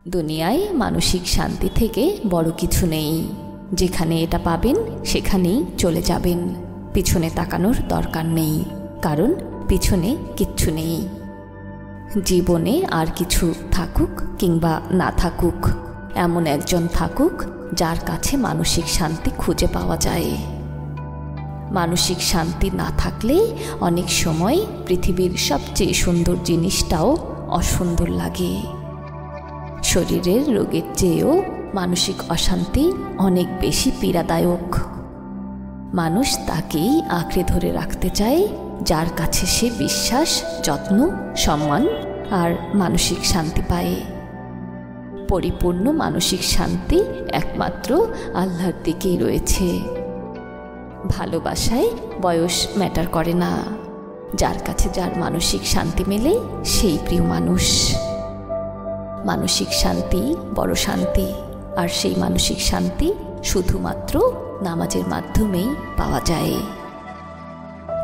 দুনিয়ায় মানসিক শান্তি থেকে বড় কিছু নেই। যেখানে এটা পাবেন সেখানেই চলে যাবেন। পিছনে তাকানোর দরকার নেই, কারণ পিছনে কিচ্ছু নেই। জীবনে আর কিছু থাকুক কিংবা না থাকুক, এমন একজন থাকুক যার কাছে মানসিক শান্তি খুঁজে পাওয়া যায়। মানসিক শান্তি না থাকলে অনেক সময় পৃথিবীর সবচেয়ে সুন্দর জিনিসটাও অসুন্দর লাগে। শরীরের রোগের চেয়েও মানসিক অশান্তি অনেক বেশি পীড়াদায়ক। মানুষ তাকেই আঁকড়ে ধরে রাখতে চায় যার কাছে সে বিশ্বাস, যত্ন, সম্মান আর মানসিক শান্তি পায়। পরিপূর্ণ মানসিক শান্তি একমাত্র আল্লাহর দিকেই রয়েছে। ভালোবাসায় বয়স ম্যাটার করে না। যার কাছে যার মানসিক শান্তি মেলে সেই প্রিয় মানুষ। মানসিক শান্তি বড় শান্তি, আর সেই মানসিক শান্তি শুধুমাত্র নামাজের মাধ্যমেই পাওয়া যায়।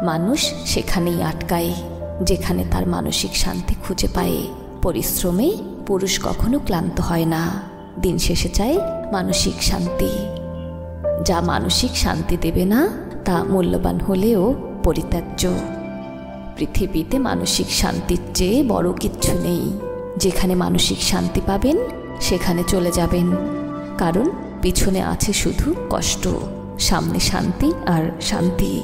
মানুষ সেখানেই আটকায় যেখানে তার মানসিক শান্তি খুঁজে পায়। পরিশ্রমে পুরুষ কখনো ক্লান্ত হয় না, দিন শেষে চায় মানসিক শান্তি। যা মানসিক শান্তি দেবে না তা মূল্যবান হলেও পরিত্যাজ্য। পৃথিবীতে মানসিক শান্তির চেয়ে বড় কিচ্ছু নেই। যেখানে মানসিক শান্তি পাবেন সেখানে চলে যাবেন, কারণ পিছনে আছে শুধু কষ্ট, সামনে শান্তি আর শান্তি।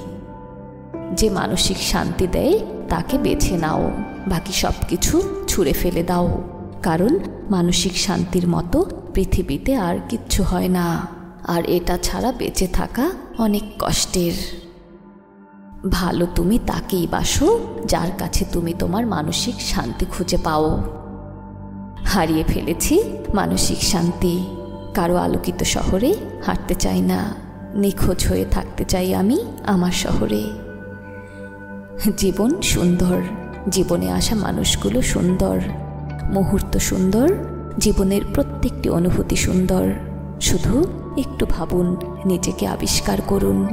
যে মানসিক শান্তি দেয় তাকে বেছে নাও, বাকি সব কিছু ছুঁড়ে ফেলে দাও, কারণ মানসিক শান্তির মতো পৃথিবীতে আর কিচ্ছু হয় না। আর এটা ছাড়া বেঁচে থাকা অনেক কষ্টের। ভালো তুমি তাকেই বাসো যার কাছে তুমি তোমার মানসিক শান্তি খুঁজে পাও। হারিয়ে ফেলেছি মানসিক শান্তি। কারো আলোকিত শহরে হাঁটতে চাই না, নিখোঁজ হয়ে থাকতে চাই আমি আমার শহরে। জীবন সুন্দর, জীবনে আসা মানুষগুলো সুন্দর, মুহূর্ত সুন্দর, জীবনের প্রত্যেকটি অনুভূতি সুন্দর। শুধু একটু ভাবুন, নিজেকে আবিষ্কার করুন।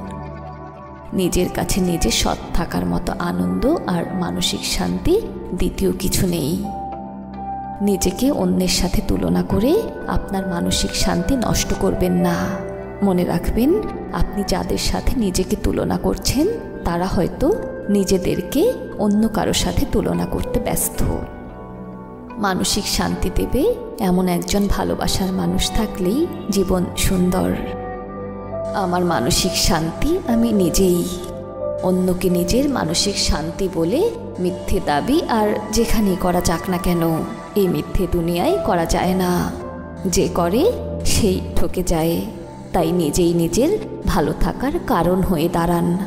নিজের কাছে নিজে সৎ থাকার মতো আনন্দ আর মানসিক শান্তি দ্বিতীয় কিছু নেই। নিজেকে অন্যের সাথে তুলনা করে আপনার মানসিক শান্তি নষ্ট করবেন না। মনে রাখবেন, আপনি যাদের সাথে নিজেকে তুলনা করছেন তারা হয়তো নিজেদেরকে অন্য কারোর সাথে তুলনা করতে ব্যস্ত। মানসিক শান্তি দেবে এমন একজন ভালোবাসার মানুষ থাকলেই জীবন সুন্দর। আমার মানসিক শান্তি আমি নিজেই। অন্যকে নিজের মানসিক শান্তি বলে মিথ্যে দাবি আর যেখানেই করা যাক না কেন, এই মিথ্যে দুনিয়ায় করা যায় না। যে করে সেই ঠকে যায়। তাই নিজেই নিজের ভালো থাকার কারণ হয়ে দাঁড়ান।